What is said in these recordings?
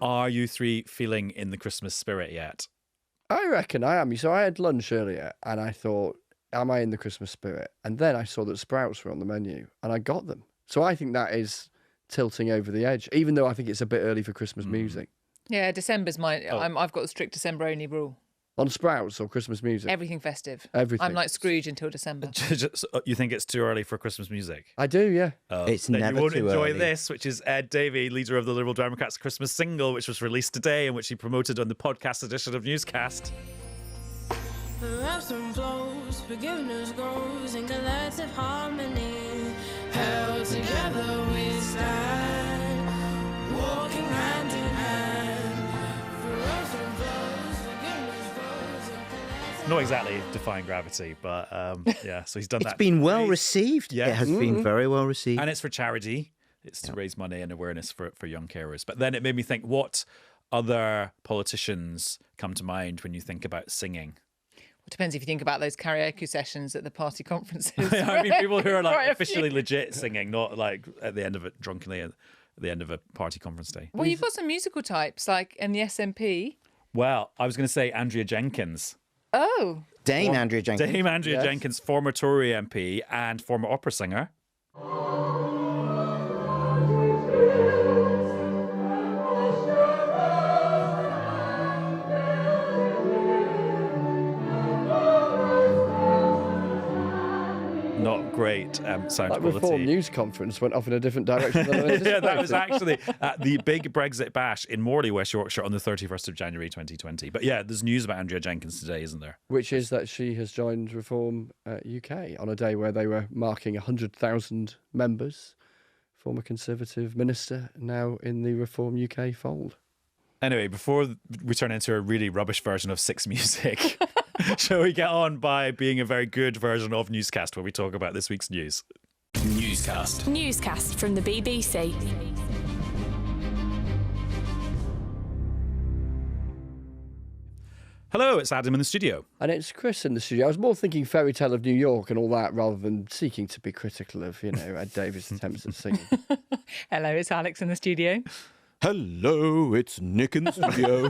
Are you three feeling in the Christmas spirit yet? I reckon I am. So I had lunch earlier and I thought, am I in the Christmas spirit? And then I saw that sprouts were on the menu and I got them. So I think that is tilting over the edge, even though I think it's a bit early for Christmas music. Yeah, December's I've got a strict December only rule. On sprouts or Christmas music? Everything festive. Everything. I'm like Scrooge until December. You think it's too early for Christmas music? I do, yeah. It's then never you won't too enjoy early. this, which is Ed Davey, leader of the Liberal Democrats' Christmas single, which was released today and which he promoted on the podcast edition of Newscast. Ebbs and flows, forgiveness grows in collective harmony. Held together we stand, walking hand in hand. For ebbs and flows, forgiveness grows in collective Not exactly defying gravity, but yeah, so he's done that. It's been well received. Yeah. It has been very well received. And it's for charity. It's to raise money and awareness for young carers. But then it made me think, what other politicians come to mind when you think about singing? It depends if you think about those karaoke sessions at the party conferences. I mean, people who are Quite like a officially few. legit singing, not like at the end of it drunkenly at the end of a party conference day. Well, you've got some musical types like in the SNP. Well, I was going to say Andrea Jenkins. Oh, Dame Andrea Jenkins. Dame Andrea Yes. Jenkins, former Tory MP and former opera singer. Not great sound That quality. Reform News Conference went off in a different direction than I anticipated. Yeah, that was actually at the big Brexit bash in Morley, West Yorkshire on the 31st of January 2020. But yeah, there's news about Andrea Jenkins today, isn't there? Which is that she has joined Reform UK on a day where they were marking 100,000 members. Former Conservative minister, now in the Reform UK fold. Anyway, before we turn into a really rubbish version of Six Music, shall we get on by being a very good version of Newscast where we talk about this week's news? Newscast. Newscast from the BBC. Hello, it's Adam in the studio. And it's Chris in the studio. I was more thinking Fairy Tale of New York and all that rather than seeking to be critical of, Ed Davis' attempts at singing. hello, it's Alex in the studio. Hello, it's Nick in the studio.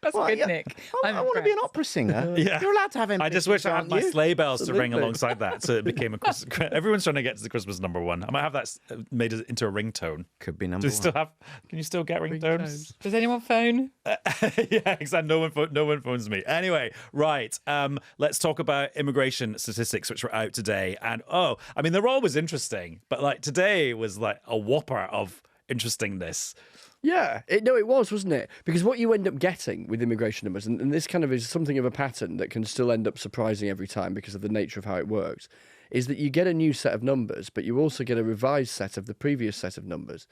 That's Well, good, yeah. Nick. I want to be an opera singer. Yeah. You're allowed to have I just wish I had my sleigh bells to ring Absolutely. alongside that, so it became a everyone's trying to get to the Christmas number one. I might have that made it into a ringtone. Could be Do number we one. still have? Can you still get ringtones? Does anyone phone? Yeah, exactly. No one phones me. Anyway, right. Let's talk about immigration statistics, which were out today. And I mean, they're always interesting, but like today was like a whopper of interestingness. Yeah, it was, wasn't it? Because what you end up getting with immigration numbers, and this kind of is something of a pattern that can still end up surprising every time because of the nature of how it works, is that you get a new set of numbers, but you also get a revised set of the previous set of numbers.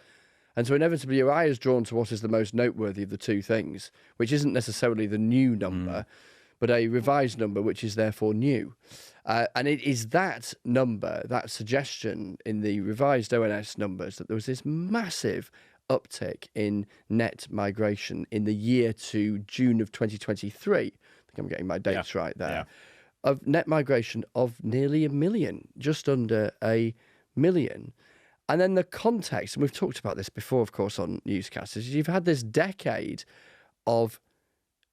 And so inevitably your eye is drawn to what is the most noteworthy of the two things, which isn't necessarily the new number, but a revised number, which is therefore new. And it is that number, that suggestion in the revised ONS numbers, that there was this massive uptick in net migration in the year to June of 2023. I think I'm getting my dates right there. Yeah. Of net migration of nearly 1 million, just under 1 million. And then the context, and we've talked about this before, of course, on Newscast, is you've had this decade of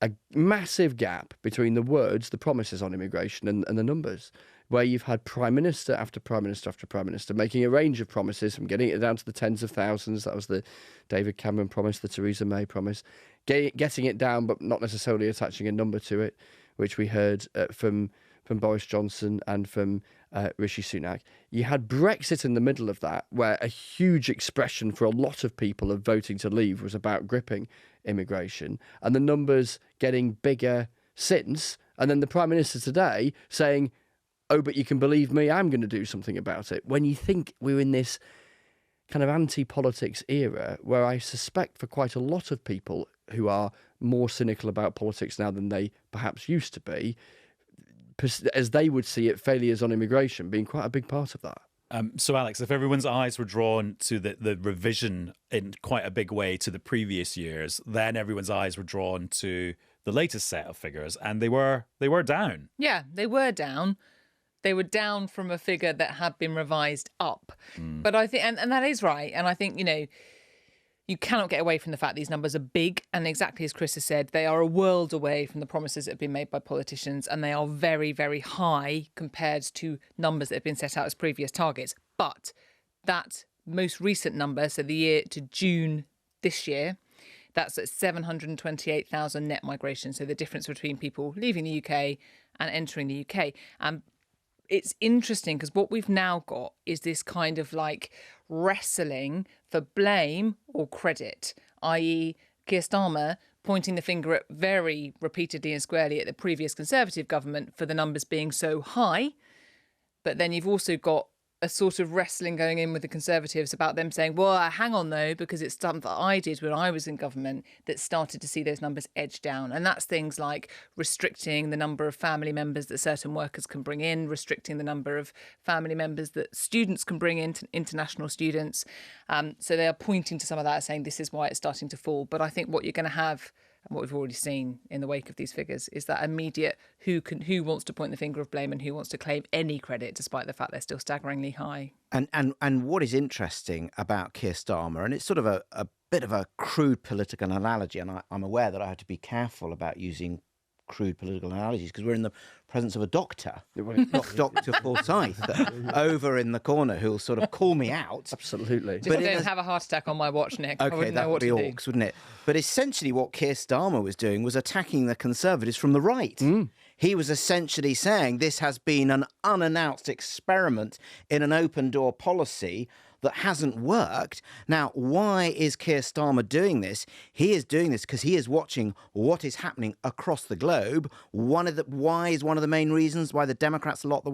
a massive gap between the words, the promises on immigration and the numbers, where you've had Prime Minister after Prime Minister after Prime Minister making a range of promises from getting it down to the tens of thousands. That was the David Cameron promise, the Theresa May promise. Getting it down, but not necessarily attaching a number to it, which we heard from Boris Johnson and from Rishi Sunak. You had Brexit in the middle of that, where a huge expression for a lot of people of voting to leave was about gripping immigration, and the numbers getting bigger since. And then the Prime Minister today saying, oh, but you can believe me, I'm going to do something about it. When you think we're in this kind of anti-politics era where I suspect for quite a lot of people who are more cynical about politics now than they perhaps used to be, as they would see it, failures on immigration being quite a big part of that. So, Alex, if everyone's eyes were drawn to the revision in quite a big way to the previous years, then everyone's eyes were drawn to the latest set of figures, and they were down. Yeah, they were down. They were down from a figure that had been revised up. But I think, and that is right. And I think, you cannot get away from the fact these numbers are big. And exactly as Chris has said, they are a world away from the promises that have been made by politicians. And they are very, very high compared to numbers that have been set out as previous targets. But that most recent number, so the year to June this year, that's at 728,000 net migration. So the difference between people leaving the UK and entering the UK. And it's interesting because what we've now got is this kind of like wrestling for blame or credit, i.e. Keir Starmer pointing the finger at very repeatedly and squarely at the previous Conservative government for the numbers being so high. But then you've also got a sort of wrestling going in with the Conservatives about them saying, well, hang on, though, because it's something that I did when I was in government that started to see those numbers edge down. And that's things like restricting the number of family members that certain workers can bring in, restricting the number of family members that students can bring in, international students. So they are pointing to some of that, saying this is why it's starting to fall. But I think what you're going to have, and what we've already seen in the wake of these figures, is that immediate who wants to point the finger of blame and who wants to claim any credit, despite the fact they're still staggeringly high. And what is interesting about Keir Starmer, and it's sort of a bit of a crude political analogy, and I'm aware that I have to be careful about using crude political analogies because we're in the presence of a doctor, not Dr. Forsyth, over in the corner who'll sort of call me out. Absolutely. Just don't have a heart attack on my watch, Nick. I Okay, wouldn't that know would what be to orcs, wouldn't it? But essentially what Keir Starmer was doing was attacking the Conservatives from the right. He was essentially saying this has been an unannounced experiment in an open door policy that hasn't worked. Now, why is Keir Starmer doing this? He is doing this because he is watching what is happening across the globe. Why is one of the main reasons why the Democrats lost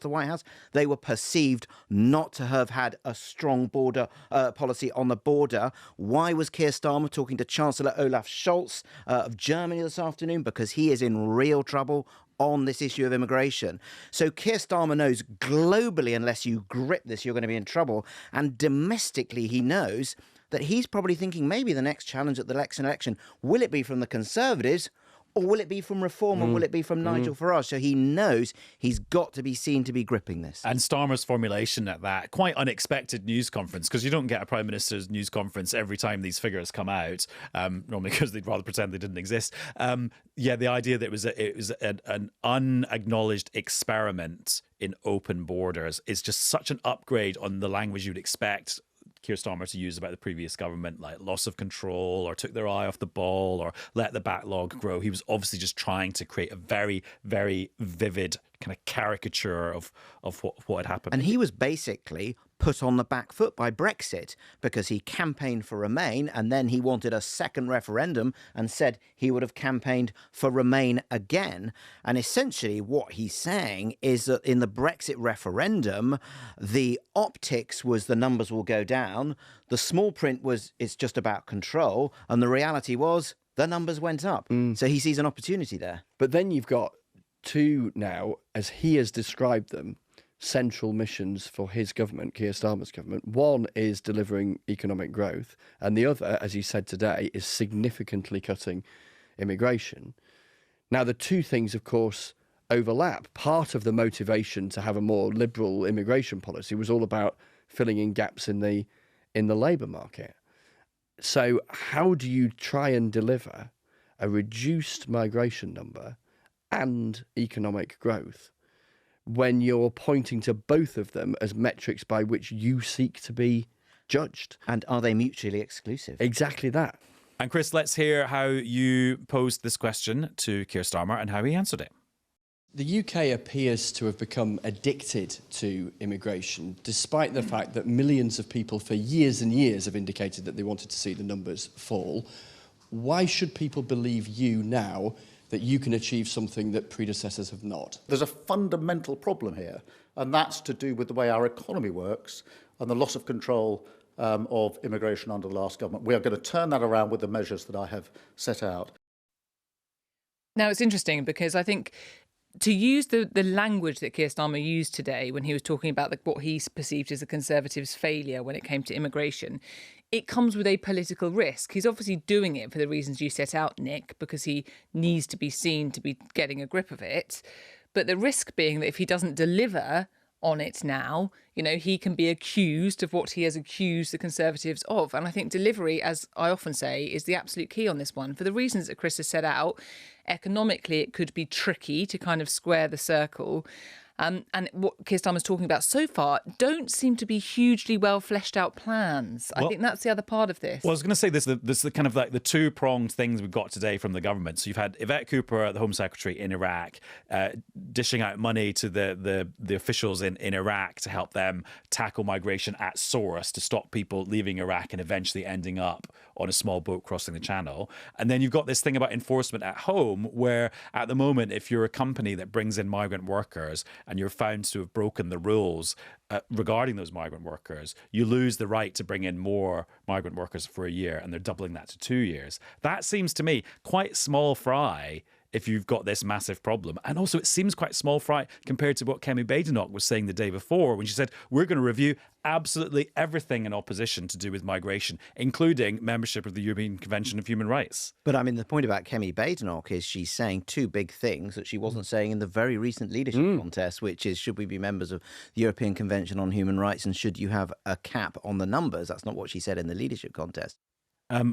the White House? They were perceived not to have had a strong border policy on the border. Why was Keir Starmer talking to Chancellor Olaf Scholz of Germany this afternoon? Because he is in real trouble on this issue of immigration. So Keir Starmer knows globally, unless you grip this, you're going to be in trouble. And domestically, he knows that he's probably thinking maybe the next challenge at the next election, will it be from the Conservatives or will it be from Reform or will it be from Nigel Farage? So he knows he's got to be seen to be gripping this. And Starmer's formulation at that quite unexpected news conference, because you don't get a Prime Minister's news conference every time these figures come out, normally because they'd rather pretend they didn't exist. The idea that it was an unacknowledged experiment in open borders is just such an upgrade on the language you'd expect Keir Starmer to use about the previous government, like loss of control or took their eye off the ball or let the backlog grow. He was obviously just trying to create a very, very vivid kind of caricature of what had happened. And he was basically put on the back foot by Brexit because he campaigned for Remain and then he wanted a second referendum and said he would have campaigned for Remain again. And essentially what he's saying is that in the Brexit referendum, the optics was the numbers will go down. The small print was it's just about control. And the reality was the numbers went up. So he sees an opportunity there. But then you've got two now, as he has described them, central missions for his government, Keir Starmer's government. One is delivering economic growth, and the other, as he said today, is significantly cutting immigration. Now, the two things, of course, overlap. Part of the motivation to have a more liberal immigration policy was all about filling in gaps in the labour market. So how do you try and deliver a reduced migration number and economic growth when you're pointing to both of them as metrics by which you seek to be judged? And are they mutually exclusive? Exactly that. And Chris, let's hear how you posed this question to Keir Starmer and how he answered it. The UK appears to have become addicted to immigration, despite the fact that millions of people for years and years have indicated that they wanted to see the numbers fall. Why should people believe you now that you can achieve something that predecessors have not? There's a fundamental problem here, and that's to do with the way our economy works and the loss of control of immigration under the last government. We are going to turn that around with the measures that I have set out. Now, it's interesting because I think to use the language that Keir Starmer used today when he was talking about what he perceived as the Conservatives' failure when it came to immigration, it comes with a political risk. He's obviously doing it for the reasons you set out, Nick, because he needs to be seen to be getting a grip of it. But the risk being that if he doesn't deliver on it now. He can be accused of what he has accused the Conservatives of. And I think delivery, as I often say, is the absolute key on this one. For the reasons that Chris has set out, economically, it could be tricky to kind of square the circle. And what Keir Starmer's talking about so far don't seem to be hugely well fleshed out plans. I think that's the other part of this. Well, I was going to say this is the kind of like the two-pronged things we've got today from the government. So you've had Yvette Cooper, the Home Secretary in Iraq, dishing out money to the officials in Iraq to help them tackle migration at source, to stop people leaving Iraq and eventually ending up on a small boat crossing the channel. And then you've got this thing about enforcement at home, where at the moment, if you're a company that brings in migrant workers and you're found to have broken the rules regarding those migrant workers, you lose the right to bring in more migrant workers for a year, and they're doubling that to 2 years. That seems to me quite small fry if you've got this massive problem. And also it seems quite small fry compared to what Kemi Badenoch was saying the day before, when she said, we're going to review absolutely everything in opposition to do with migration, including membership of the European Convention of Human Rights. But I mean, the point about Kemi Badenoch is she's saying two big things that she wasn't saying in the very recent leadership contest, which is, should we be members of the European Convention on Human Rights, and should you have a cap on the numbers? That's not what she said in the leadership contest.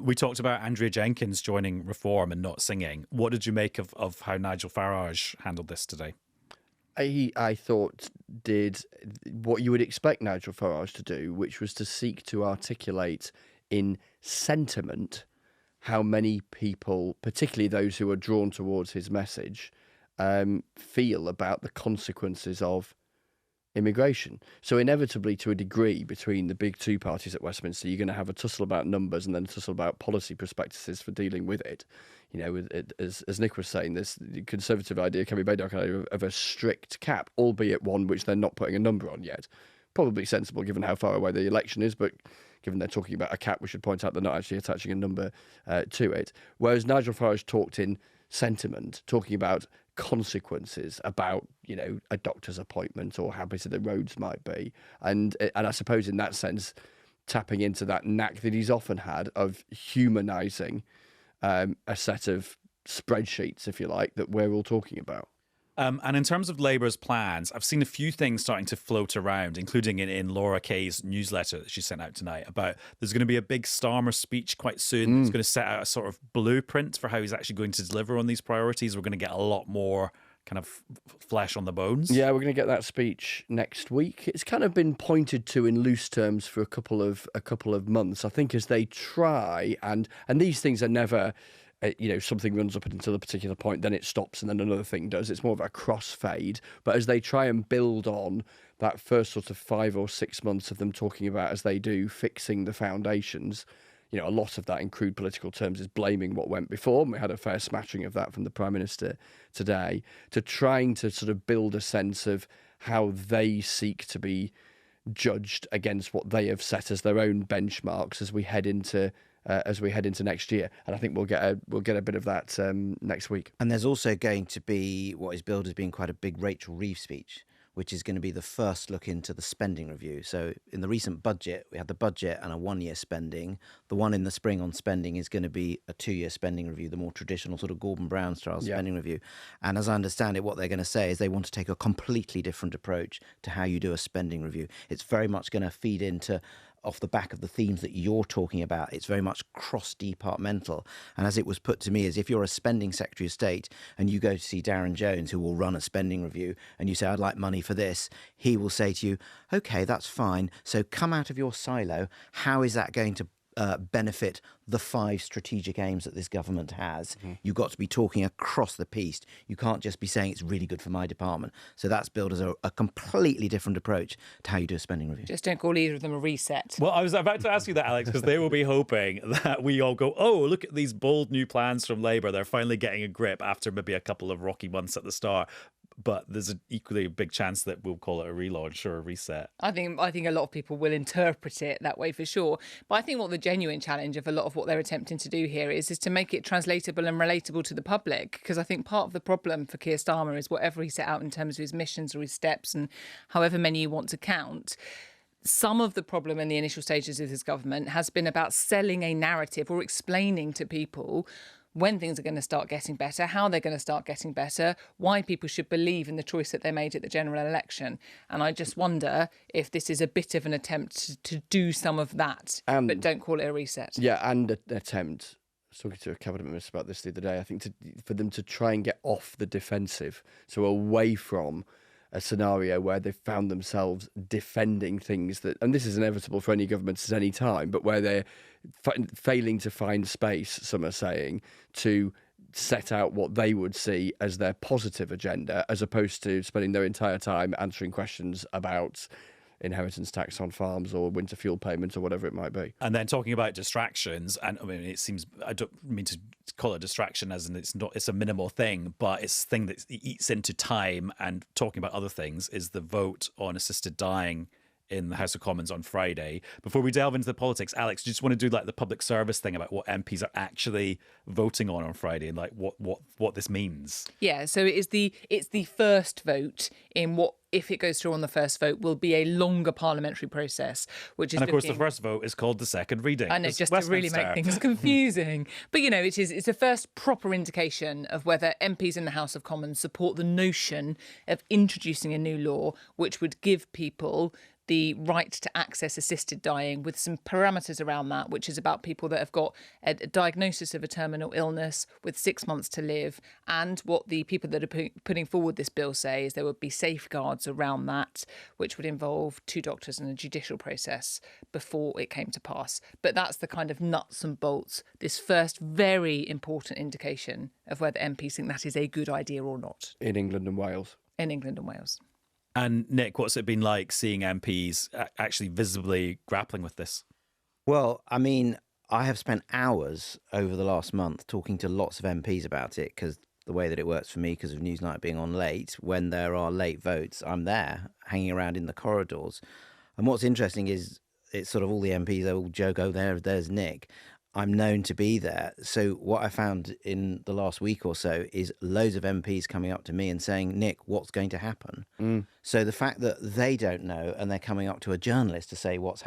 We talked about Andrea Jenkins joining Reform and not singing. What did you make of how Nigel Farage handled this today? I thought did what you would expect Nigel Farage to do, which was to seek to articulate in sentiment how many people, particularly those who are drawn towards his message, feel about the consequences of immigration. So inevitably, to a degree, between the big two parties at Westminster, you're going to have a tussle about numbers and then a tussle about policy prospectuses for dealing with it. As Nick was saying, this Conservative idea, Kemi Badenoch, of a strict cap, albeit one which they're not putting a number on yet. Probably sensible given how far away the election is, but given they're talking about a cap, we should point out they're not actually attaching a number to it. Whereas Nigel Farage talked in sentiment, talking about consequences, about a doctor's appointment or how busy the roads might be, and I suppose in that sense tapping into that knack that he's often had of humanising a set of spreadsheets, if you like, that we're all talking about. And in terms of Labour's plans, I've seen a few things starting to float around, including in Laura Kay's newsletter that she sent out tonight, about there's going to be a big Starmer speech quite soon. It's going to set out a sort of blueprint for how he's actually going to deliver on these priorities. We're going to get a lot more kind of flesh on the bones. Yeah, we're going to get that speech next week. It's kind of been pointed to in loose terms for a couple of months, I think, as they try, and these things are never... something runs up until a particular point, then it stops, and then another thing does. It's more of a crossfade. But as they try and build on that first sort of 5 or 6 months of them talking about, as they do, fixing the foundations, a lot of that in crude political terms is blaming what went before. And we had a fair smattering of that from the Prime Minister today, to trying to sort of build a sense of how they seek to be judged against what they have set as their own benchmarks as we head into next year. And I think we'll get a bit of that next week. And there's also going to be what is billed as being quite a big Rachel Reeves speech, which is going to be the first look into the spending review. So in the recent budget, we had the budget and a 1-year spending. The one in the spring on spending is going to be a 2-year spending review, the more traditional sort of Gordon Brown style spending review. And as I understand it, what they're going to say is they want to take a completely different approach to how you do a spending review. It's very much going to feed into, off the back of the themes that you're talking about. It's very much cross-departmental. And as it was put to me, is if you're a spending Secretary of State and you go to see Darren Jones, who will run a spending review, and you say, I'd like money for this, he will say to you, OK, that's fine. So come out of your silo. How is that going to benefit the 5 strategic aims that this government has? You've got to be talking across the piece. You can't just be saying it's really good for my department. So that's billed as a completely different approach to how you do a spending review. Just don't call either of them a reset. Well, I was about to ask you that, Alex, because they will be hoping that we all go, oh, look at these bold new plans from Labour. They're finally getting a grip after maybe a couple of rocky months at the start. But there's an equally big chance that we'll call it a relaunch or a reset. I think a lot of people will interpret it that way for sure. But I think what the genuine challenge of a lot of what they're attempting to do here is to make it translatable and relatable to the public. Because I think part of the problem for Keir Starmer is whatever he set out in terms of his missions or his steps, and however many you want to count, some of the problem in the initial stages of his government has been about selling a narrative or explaining to people when things are going to start getting better, how they're going to start getting better, why people should believe in the choice that they made at the general election. And I just wonder if this is a bit of an attempt to do some of that, but don't call it a reset. Yeah, and an attempt. I was talking to a cabinet minister about this the other day. I think for them to try and get off the defensive, so away from a scenario where they've found themselves defending things that, and this is inevitable for any government at any time, but where they're failing to find space, some are saying, to set out what they would see as their positive agenda, as opposed to spending their entire time answering questions about inheritance tax on farms or winter fuel payments or whatever it might be. And then talking about distractions, and I mean, it seems, I don't mean to call it a distraction as in it's a minimal thing, but it's a thing that eats into time. And talking about other things is the vote on assisted dying in the House of Commons on Friday. Before we delve into the politics, Alex, do you just want to do like the public service thing about what MPs are actually voting on Friday and like what this means? Yeah, so it's the first vote in what, if it goes through on the first vote, will be a longer parliamentary process, which is. And of course, the first vote is called the second reading. I know, just to really make things confusing. But it's a first proper indication of whether MPs in the House of Commons support the notion of introducing a new law which would give people the right to access assisted dying, with some parameters around that, which is about people that have got a diagnosis of a terminal illness with 6 months to live. And what the people that are putting forward this bill say is there would be safeguards around that, which would involve 2 doctors and a judicial process before it came to pass. But that's the kind of nuts and bolts, this first very important indication of whether MPs think that is a good idea or not. In England and Wales. In England and Wales. And Nick, what's it been like seeing MPs actually visibly grappling with this? Well, I mean, I have spent hours over the last month talking to lots of MPs about it, because the way that it works for me, because of Newsnight being on late, when there are late votes, I'm there hanging around in the corridors. And what's interesting is it's sort of all the MPs, they all joke, oh, there's Nick. I'm known to be there. So what I found in the last week or so is loads of MPs coming up to me and saying, Nick, what's going to happen? So the fact that they don't know and they're coming up to a journalist to say what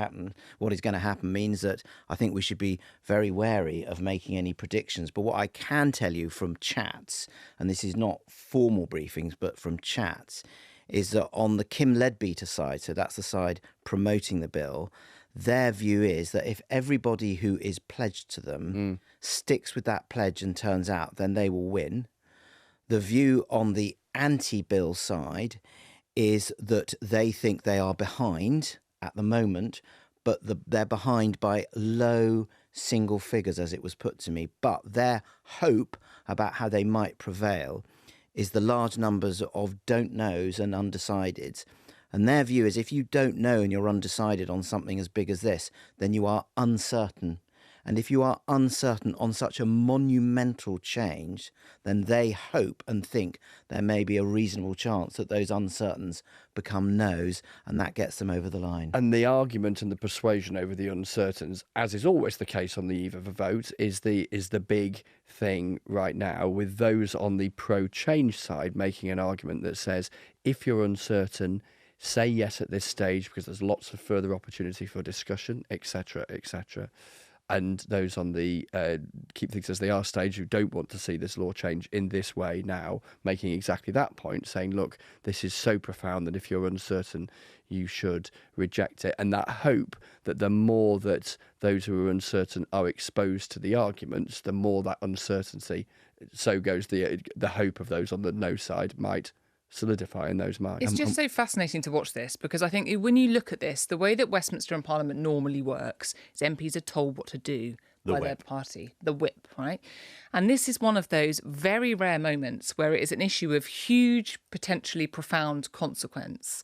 is going to happen, means that I think we should be very wary of making any predictions. But what I can tell you from chats, and this is not formal briefings, but from chats, is that on the Kim Leadbeater side, so that's the side promoting the bill, their view is that if everybody who is pledged to them sticks with that pledge and turns out, then they will win. The view on the anti-bill side is that they think they are behind at the moment, but they're behind by low single figures, as it was put to me. But their hope about how they might prevail is the large numbers of don't knows and undecideds. And their view is if you don't know and you're undecided on something as big as this, then you are uncertain. And if you are uncertain on such a monumental change, then they hope and think there may be a reasonable chance that those uncertains become no's, and that gets them over the line. And the argument and the persuasion over the uncertains, as is always the case on the eve of a vote, is the big thing right now, with those on the pro-change side making an argument that says, if you're uncertain, say yes at this stage, because there's lots of further opportunity for discussion, etc., etc. And those on the keep things as they are stage, who don't want to see this law change in this way now, making exactly that point, saying, look, this is so profound that if you're uncertain, you should reject it. And that hope that the more that those who are uncertain are exposed to the arguments, the more that uncertainty, so goes the hope of those on the no side, might solidify in those minds. It's just so fascinating to watch this, because I think when you look at this, the way that Westminster and Parliament normally works is MPs are told what to do by their party, the whip, right? And this is one of those very rare moments where it is an issue of huge, potentially profound consequence,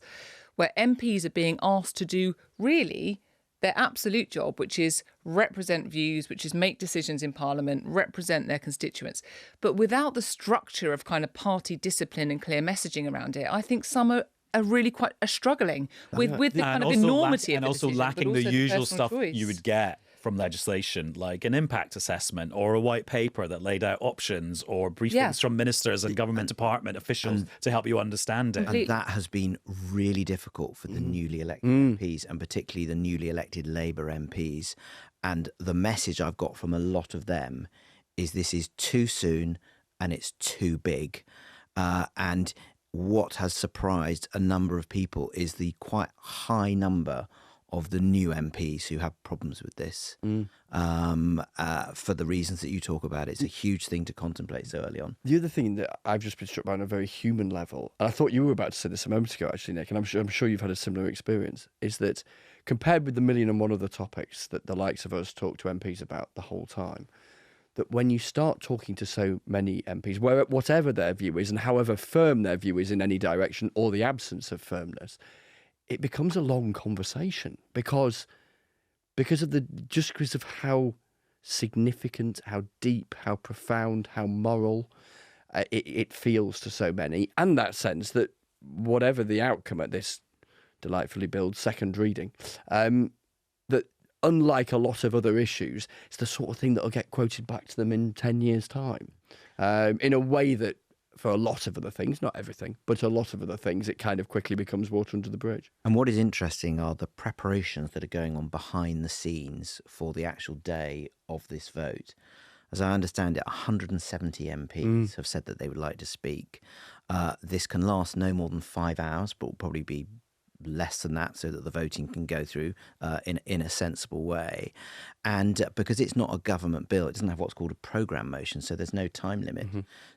where MPs are being asked to do really their absolute job, which is represent views, which is make decisions in Parliament, represent their constituents. But without the structure of kind of party discipline and clear messaging around it, I think some are really quite struggling with the kind of enormity of the decision, lacking but the usual personal stuff choice. you would get from legislation, like an impact assessment or a white paper that laid out options, or briefings from ministers and government department officials to help you understand it. And that has been really difficult for the newly elected MPs, and particularly the newly elected Labour MPs. And the message I've got from a lot of them is this is too soon and it's too big. And what has surprised a number of people is the quite high number of the new MPs who have problems with this for the reasons that you talk about. It's a huge thing to contemplate so early on. The other thing that I've just been struck by on a very human level, and I thought you were about to say this a moment ago, actually, Nick, and I'm sure you've had a similar experience, is that compared with the million and one other topics that the likes of us talk to MPs about the whole time, that when you start talking to so many MPs, whatever their view is and however firm their view is in any direction or the absence of firmness, it becomes a long conversation because of how significant, how deep, how profound, how moral it feels to so many, and that sense that whatever the outcome at this delightfully billed second reading, that unlike a lot of other issues, it's the sort of thing that will get quoted back to them in 10 years' time, in a way that for a lot of other things, not everything, but a lot of other things, it kind of quickly becomes water under the bridge. And what is interesting are the preparations that are going on behind the scenes for the actual day of this vote. As I understand it, 170 MPs have said that they would like to speak. This can last no more than 5 hours, but will probably be less than that so that the voting can go through in a sensible way. And because it's not a government bill, it doesn't have what's called a programme motion, so there's no time limit.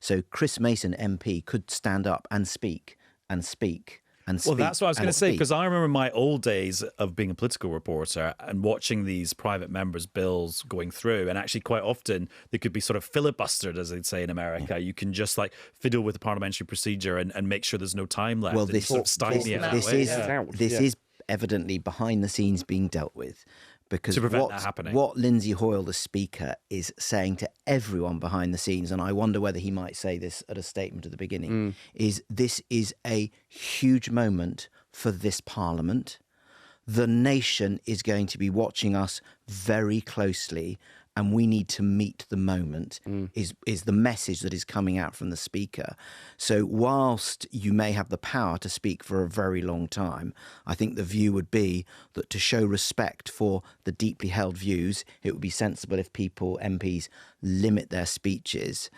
So Chris Mason MP could stand up and speak and speak and speak. Well, that's what I was going to say, speak. because I remember my old days of being a political reporter and watching these private members' bills going through. And actually, quite often, they could be sort of filibustered, as they'd say in America. You can just like fiddle with the parliamentary procedure and make sure there's no time left. Well, and this, sort of stymie it that way. this is evidently behind the scenes being dealt with. Because To prevent that happening. what Lindsay Hoyle, the Speaker, is saying to everyone behind the scenes, and I wonder whether he might say this at a statement at the beginning, is this is a huge moment for this Parliament. The nation is going to be watching us very closely, and we need to meet the moment, is the message that is coming out from the Speaker. So whilst you may have the power to speak for a very long time, I think the view would be that to show respect for the deeply held views, it would be sensible if MPs, limit their speeches.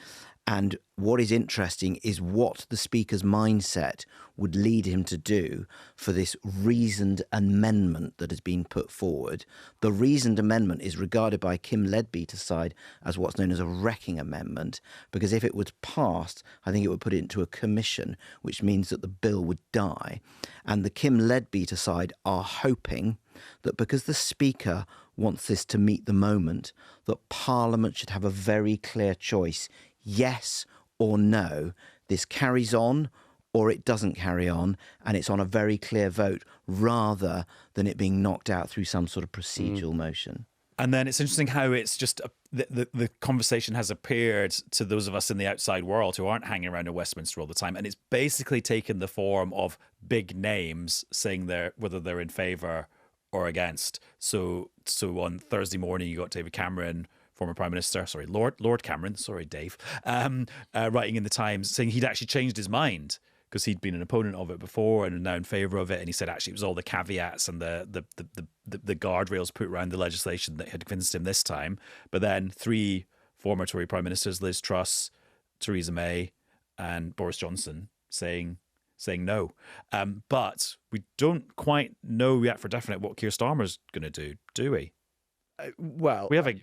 And what is interesting is what the Speaker's mindset would lead him to do for this reasoned amendment that has been put forward. The reasoned amendment is regarded by Kim Leadbeater's side as what's known as a wrecking amendment, because if it was passed, I think it would put it into a commission, which means that the bill would die. And the Kim Leadbeater side are hoping that because the Speaker wants this to meet the moment, that Parliament should have a very clear choice. Yes or no, this carries on or it doesn't carry on, and it's on a very clear vote rather than it being knocked out through some sort of procedural motion. And then it's interesting how it's just the conversation has appeared to those of us in the outside world who aren't hanging around in Westminster all the time. And it's basically taken the form of big names saying whether they're in favour or against. So on Thursday morning, you got David Cameron, former Prime Minister, Lord Cameron, Dave, writing in the Times saying he'd actually changed his mind because he'd been an opponent of it before and now in favour of it. And he said actually it was all the caveats and the guardrails put around the legislation that had convinced him this time. But then 3 former Tory Prime Ministers, Liz Truss, Theresa May and Boris Johnson, saying no. But we don't quite know yet for definite what Keir Starmer's going to do we? Well, we have an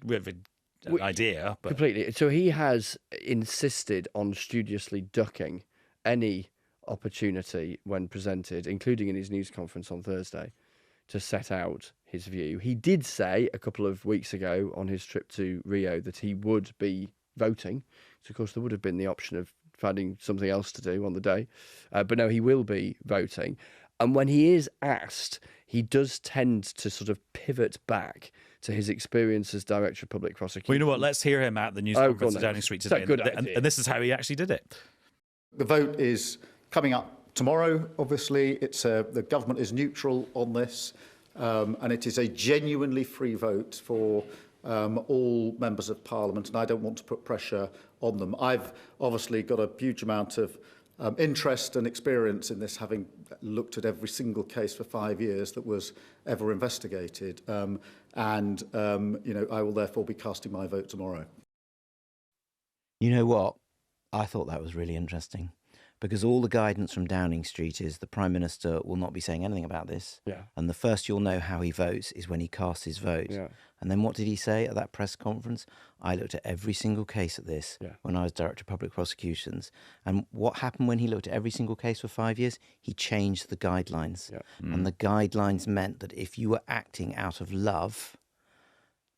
idea, but completely. So he has insisted on studiously ducking any opportunity when presented, including in his news conference on Thursday, to set out his view. He did say a couple of weeks ago on his trip to Rio that he would be voting. So, of course, there would have been the option of finding something else to do on the day. But no, he will be voting. And when he is asked, he does tend to sort of pivot back to his experience as Director of Public Prosecution. Well, you know what? Let's hear him at the news conference at Downing Street today. And this is how he actually did it. The vote is coming up tomorrow, obviously. The government is neutral on this, and it is a genuinely free vote for all members of Parliament, and I don't want to put pressure on them. I've obviously got a huge amount of interest and experience in this, having looked at every single case for 5 years that was ever investigated. I will therefore be casting my vote tomorrow. You know what? I thought that was really interesting because all the guidance from Downing Street is the Prime Minister will not be saying anything about this. Yeah. And the first you'll know how he votes is when he casts his vote. Yeah. And then what did he say at that press conference? I looked at every single case at this when I was Director of Public Prosecutions. And what happened when he looked at every single case for 5 years? He changed the guidelines. Yeah. And the guidelines meant that if you were acting out of love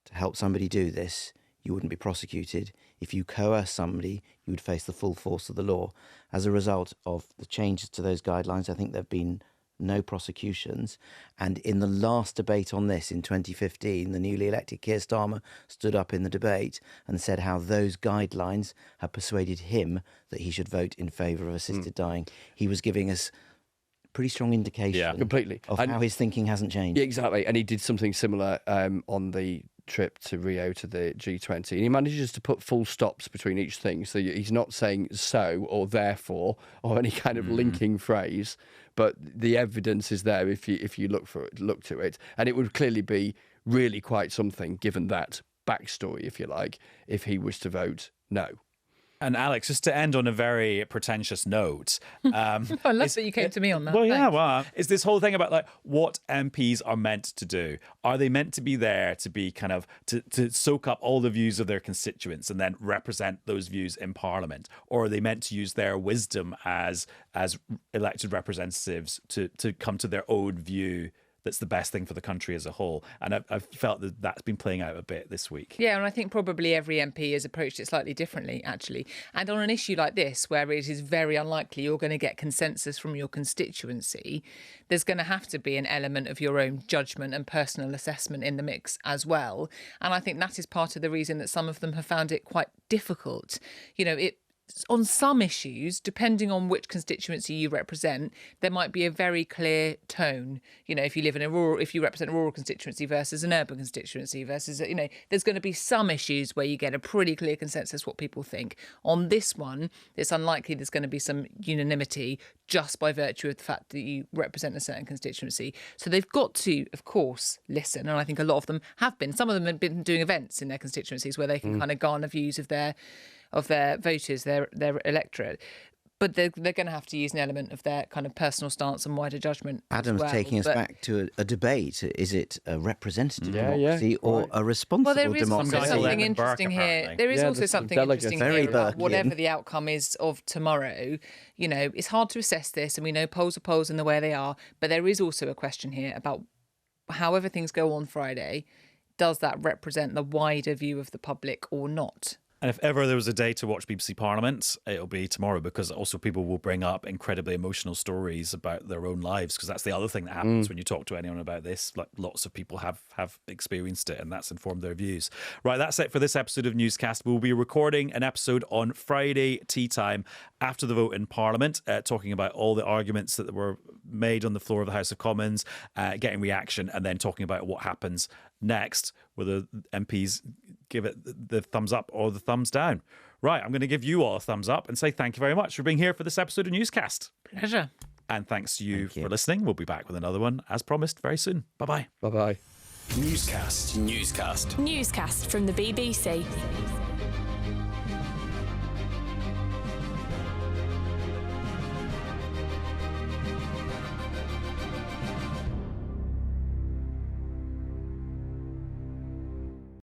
to help somebody do this, you wouldn't be prosecuted. If you coerce somebody, you would face the full force of the law. As a result of the changes to those guidelines, I think there have been no prosecutions. And in the last debate on this in 2015, the newly elected Keir Starmer stood up in the debate and said how those guidelines had persuaded him that he should vote in favour of assisted dying. He was giving us pretty strong indication Completely. of And- how his thinking hasn't changed. Yeah, exactly. And he did something similar on the trip to Rio to the G20. And he manages to put full stops between each thing. So he's not saying so or therefore or any kind of linking phrase, but the evidence is there if you look to it. And it would clearly be really quite something given that backstory, if you like, if he was to vote no. And Alex, just to end on a very pretentious note. I love that you came to me on that. Well, yeah, Thanks. well, it's this whole thing about like what MPs are meant to do. Are they meant to be there to be kind of to soak up all the views of their constituents and then represent those views in Parliament? Or are they meant to use their wisdom as elected representatives to come to their own view that's the best thing for the country as a whole? And I've felt that that's been playing out a bit this week. Yeah, and I think probably every MP has approached it slightly differently, actually. And on an issue like this, where it is very unlikely you're going to get consensus from your constituency, there's going to have to be an element of your own judgment and personal assessment in the mix as well. And I think that is part of the reason that some of them have found it quite difficult. You know, on some issues, depending on which constituency you represent, there might be a very clear tone. You know, if you live in if you represent a rural constituency versus an urban constituency versus, you know, there's going to be some issues where you get a pretty clear consensus what people think. On this one, it's unlikely there's going to be some unanimity just by virtue of the fact that you represent a certain constituency. So they've got to, of course, listen. And I think a lot of them have been. Some of them have been doing events in their constituencies where they can kind of garner views of their voters, their electorate. But they're going to have to use an element of their kind of personal stance and wider judgment. Adam's taking us back to a debate. Is it a representative democracy or a responsible well, there is democracy? also something interesting here. There is also something interesting here about whatever the outcome is of tomorrow. You know, it's hard to assess this, and we know polls are polls in the way they are. But there is also a question here about however things go on Friday, does that represent the wider view of the public or not? And if ever there was a day to watch BBC Parliament, it'll be tomorrow, because also people will bring up incredibly emotional stories about their own lives, because that's the other thing that happens when you talk to anyone about this. Like, lots of people have experienced it, and that's informed their views. Right, that's it for this episode of Newscast. We'll be recording an episode on Friday tea time after the vote in Parliament, talking about all the arguments that were made on the floor of the House of Commons, getting reaction, and then talking about what happens next, whether MPs give it the thumbs up or the thumbs down. Right, I'm going to give you all a thumbs up and say thank you very much for being here for this episode of Newscast. Pleasure. And thanks to you for listening. We'll be back with another one, as promised, very soon. Bye-bye. Bye-bye. Newscast. Newscast from the BBC.